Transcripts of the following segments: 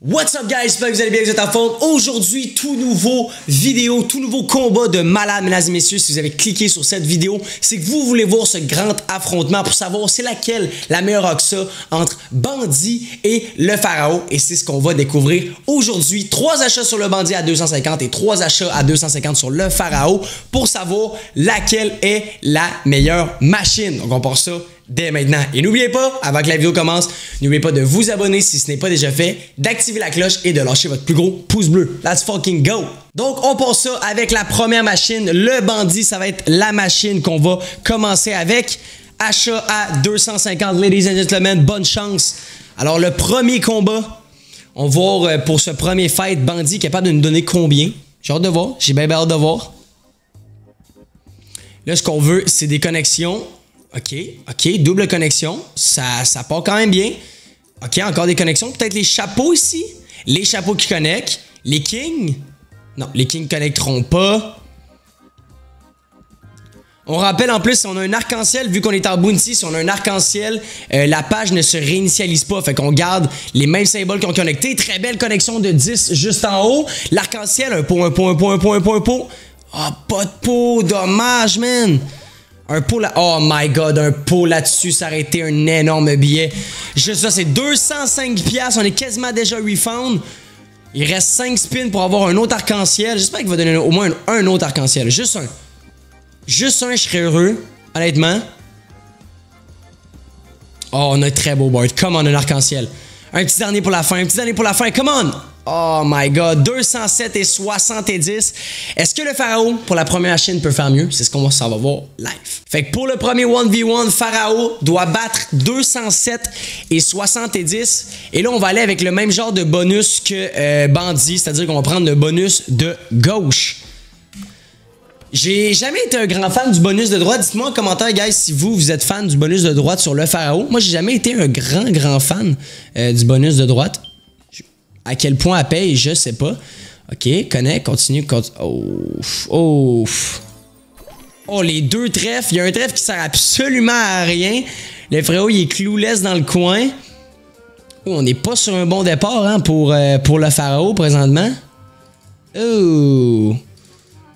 What's up guys, j'espère que vous allez bien, vous êtes en forme. Aujourd'hui, tout nouveau vidéo, tout nouveau combat de malade, mesdames et messieurs. Si vous avez cliqué sur cette vidéo, c'est que vous voulez voir ce grand affrontement pour savoir c'est laquelle la meilleure Oxa entre Bandit et le Pharaon. Et c'est ce qu'on va découvrir aujourd'hui. 3 achats sur le Bandit à 250 et 3 achats à 250 sur le Pharaon pour savoir laquelle est la meilleure machine. Donc on part ça dès maintenant. Et n'oubliez pas, avant que la vidéo commence, n'oubliez pas de vous abonner si ce n'est pas déjà fait, d'activer la cloche et de lâcher votre plus gros pouce bleu. Let's fucking go! Donc, on passe ça avec la première machine. Le Bandit, ça va être la machine qu'on va commencer avec. Achat à 250, ladies and gentlemen, bonne chance. Alors, le premier combat, on va voir pour ce premier fight, Bandit est capable de nous donner combien? J'ai hâte de voir, j'ai bien hâte de voir. Là, ce qu'on veut, c'est des connexions. OK, double connexion, ça part quand même bien. OK, encore des connexions, peut-être les chapeaux ici. Les chapeaux qui connectent. Les kings. Non, les kings ne connecteront pas. On rappelle en plus, si on a un arc-en-ciel, vu qu'on est en bounty, si on a un arc-en-ciel, la page ne se réinitialise pas. Fait qu'on garde les mêmes symboles qu'on connecté. Très belle connexion de 10 juste en haut. L'arc-en-ciel, un pot. Oh, pas de pot, dommage, man. Un pot là. Oh my god, un pot là-dessus, ça aurait été un énorme billet. Juste ça, c'est 205$. On est quasiment déjà refund. Il reste 5 spins pour avoir un autre arc-en-ciel. J'espère qu'il va donner au moins un autre arc-en-ciel. Juste un. Juste un, je serais heureux. Honnêtement. Oh, on a un très beau board. Come on, un arc-en-ciel. Un petit dernier pour la fin. Come on! Oh my god, 207 et 70. Est-ce que le Pharaon, pour la première machine, peut faire mieux? C'est ce qu'on s'en va voir live. Fait que pour le premier 1v1, Pharaon doit battre 207 et 70. Et là, on va aller avec le même genre de bonus que Bandit, c'est-à-dire qu'on va prendre le bonus de gauche. J'ai jamais été un grand fan du bonus de droite. Dites-moi en commentaire, guys, si vous êtes fan du bonus de droite sur le Pharaon. Moi, j'ai jamais été un grand fan du bonus de droite. À quel point elle paye, je sais pas. OK, connect, continue. Oh, les deux trèfles. Il y a un trèfle qui sert absolument à rien. Le frérot, il est clouless dans le coin. Oh, on n'est pas sur un bon départ hein, pour le Pharaon présentement. Oh,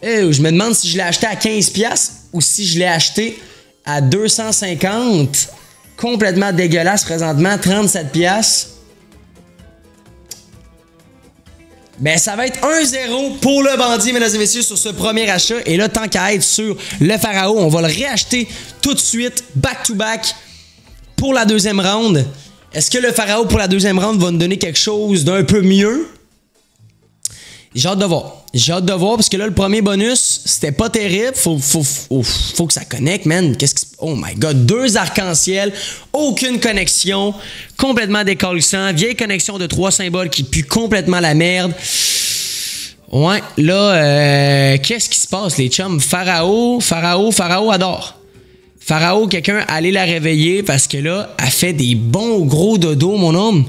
je me demande si je l'ai acheté à 15$ ou si je l'ai acheté à 250$. Complètement dégueulasse présentement, 37$. Ben, ça va être 1-0 pour le Bandit, mesdames et messieurs, sur ce premier achat. Et là, tant qu'à être sur le Pharaon, on va le réacheter tout de suite, back-to-back, pour la deuxième round. Est-ce que le Pharaon, pour la deuxième round, va nous donner quelque chose d'un peu mieux? J'ai hâte de voir. J'ai hâte de voir, parce que là, le premier bonus, c'était pas terrible. Faut que ça connecte, man. Oh my god, 2 arcs-en-ciel, aucune connexion, complètement décalissant, vieille connexion de 3 symboles qui pue complètement la merde. Ouais, là, qu'est-ce qui se passe, les chums? Pharaon adore. Pharaon, quelqu'un, allez la réveiller, parce que là, elle fait des bons gros dodos, mon homme.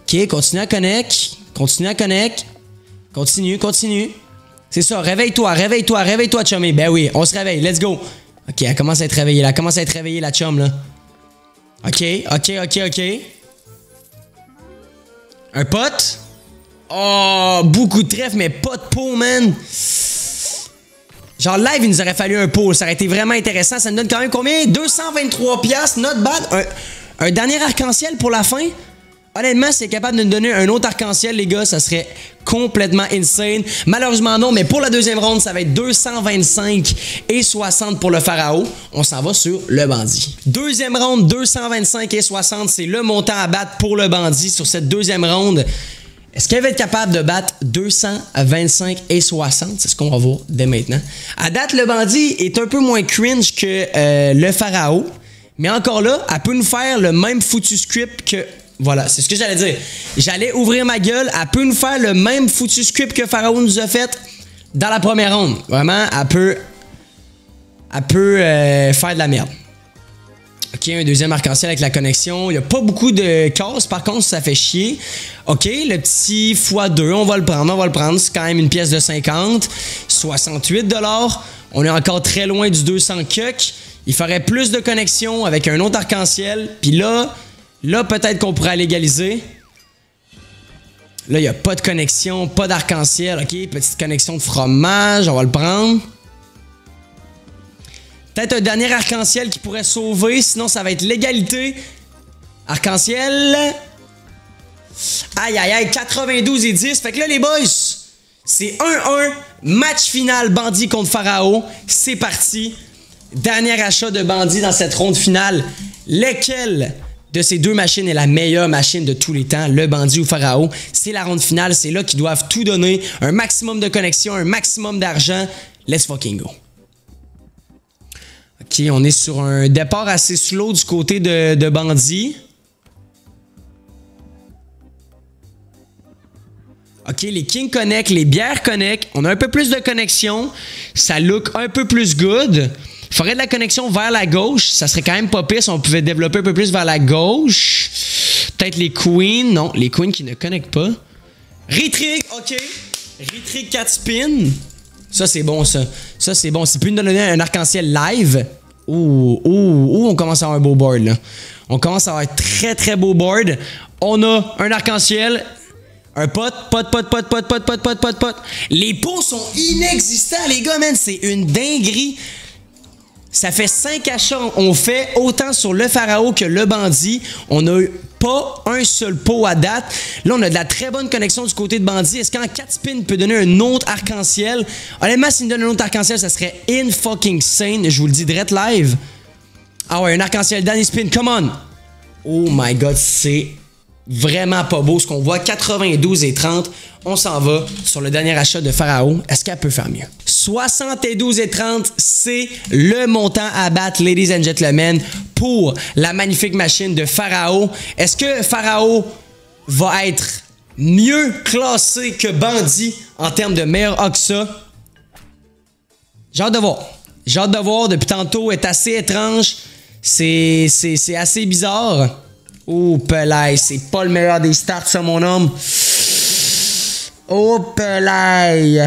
OK, continue à connecter. Continue. C'est ça, réveille-toi, chummy. Ben oui, on se réveille, let's go. OK, elle commence à être réveillée, la chum, là. OK. Un pot. Oh, beaucoup de trèfles, mais pas de pot, man. Genre, live, il nous aurait fallu un pot. Ça aurait été vraiment intéressant. Ça nous donne quand même combien? 223$, not bad. Un dernier arc-en-ciel pour la fin. Honnêtement, c'est capable de nous donner un autre arc-en-ciel, les gars, ça serait complètement insane. Malheureusement, non, mais pour la deuxième ronde, ça va être 225 et 60 pour le Pharaon. On s'en va sur le Bandit. Deuxième ronde, 225 et 60, c'est le montant à battre pour le Bandit sur cette deuxième ronde. Est-ce qu'elle va être capable de battre 225 et 60? C'est ce qu'on va voir dès maintenant. À date, le Bandit est un peu moins cringe que le Pharaon, mais encore là, elle peut nous faire le même foutu script que... Voilà, c'est ce que j'allais dire. J'allais ouvrir ma gueule. Elle peut nous faire le même foutu script que Pharaon nous a fait dans la première ronde. Vraiment, elle peut faire de la merde. OK, un deuxième arc-en-ciel avec la connexion. Il n'y a pas beaucoup de cases, par contre, ça fait chier. OK, le petit x2, on va le prendre. C'est quand même une pièce de 50. 68$. On est encore très loin du 200 cuck. Il ferait plus de connexion avec un autre arc-en-ciel. Puis là... Là, peut-être qu'on pourrait légaliser. Là, il n'y a pas de connexion, pas d'arc-en-ciel. OK, petite connexion de fromage, on va le prendre. Peut-être un dernier arc-en-ciel qui pourrait sauver, sinon ça va être l'égalité. Arc-en-ciel. Aïe, aïe, aïe, 92 et 10. Fait que là, les boys, c'est 1-1. Match final, Bandit contre Pharaon. C'est parti. Dernier achat de Bandit dans cette ronde finale. Lequel de ces deux machines est la meilleure machine de tous les temps, le Bandit ou Pharaon? C'est la ronde finale. C'est là qu'ils doivent tout donner. Un maximum de connexion, un maximum d'argent. Let's fucking go. OK, on est sur un départ assez slow du côté de Bandit. OK, les Kings connect, les bières connect. On a un peu plus de connexion. Ça look un peu plus good. Il faudrait de la connexion vers la gauche. Ça serait quand même pas pire si on pouvait développer un peu plus vers la gauche. Peut-être les Queens. Non, les Queens qui ne connectent pas. Retrig, OK. Retrig 4 spins. Ça, c'est bon, ça. Ça, c'est bon. C'est plus nous donner un arc-en-ciel live. Ouh, on commence à avoir un beau board, là. On commence à avoir un très, très beau board. On a un arc-en-ciel. Un pot. Les pots sont inexistants, les gars, man. C'est une dinguerie. Ça fait 5 achats. On fait autant sur le Pharaon que le Bandit. On n'a pas un seul pot à date. Là, on a de la très bonne connexion du côté de Bandit. Est-ce qu'en 4 spins, il peut donner un autre arc-en-ciel? Honnêtement, s'il me donne un autre arc-en-ciel, ça serait in-fucking-sane. Je vous le dis direct live. Ah ouais, un arc-en-ciel, dernier spin, come on! Oh my god, c'est vraiment pas beau ce qu'on voit. 92 et 30. On s'en va sur le dernier achat de Pharaon. Est-ce qu'elle peut faire mieux? 72 et 30, c'est le montant à battre, ladies and gentlemen, pour la magnifique machine de Pharaon. Est-ce que Pharaon va être mieux classé que Bandit en termes de meilleur Oxa? J'ai hâte de voir. J'ai hâte de voir. Depuis tantôt, est assez étrange. C'est assez bizarre. Oh, pelay, c'est pas le meilleur des starts, ça, mon homme. Oh, pelay.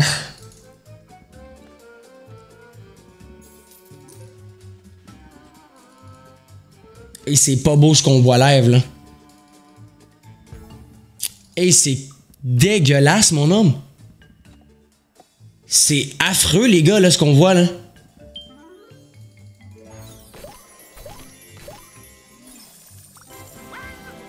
Et c'est pas beau ce qu'on voit live, là. Et c'est dégueulasse, mon homme. C'est affreux, les gars, là, ce qu'on voit, là.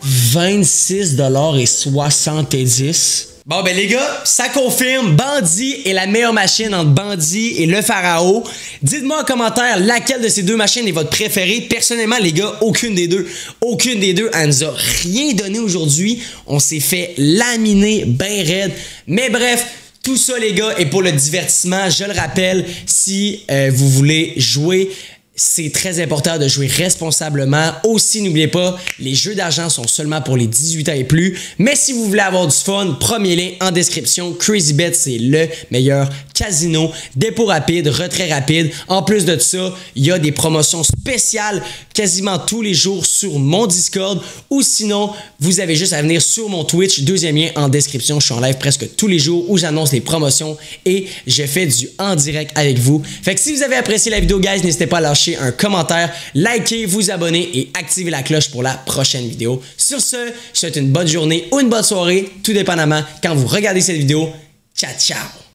$26,70. Bon, ben les gars, ça confirme. Bandit est la meilleure machine entre Bandit et le Pharaon. Dites-moi en commentaire laquelle de ces deux machines est votre préférée. Personnellement, les gars, aucune des deux. Aucune des deux. Elle nous a rien donné aujourd'hui. On s'est fait laminer bien raide. Mais bref, tout ça, les gars, est pour le divertissement. Je le rappelle, si vous voulez jouer, c'est très important de jouer responsablement. Aussi, n'oubliez pas, les jeux d'argent sont seulement pour les 18 ans et plus. Mais si vous voulez avoir du fun, premier lien en description. CrazyBet, c'est le meilleur casino. Dépôt rapide, retrait rapide. En plus de ça, il y a des promotions spéciales quasiment tous les jours sur mon Discord. Ou sinon, vous avez juste à venir sur mon Twitch. Deuxième lien en description. Je suis en live presque tous les jours où j'annonce les promotions et je fais du en direct avec vous. Fait que si vous avez apprécié la vidéo, guys, n'hésitez pas à lâcher un commentaire, likez, vous abonner et activez la cloche pour la prochaine vidéo. Sur ce, je vous souhaite une bonne journée ou une bonne soirée, tout dépendamment quand vous regardez cette vidéo. Ciao, ciao!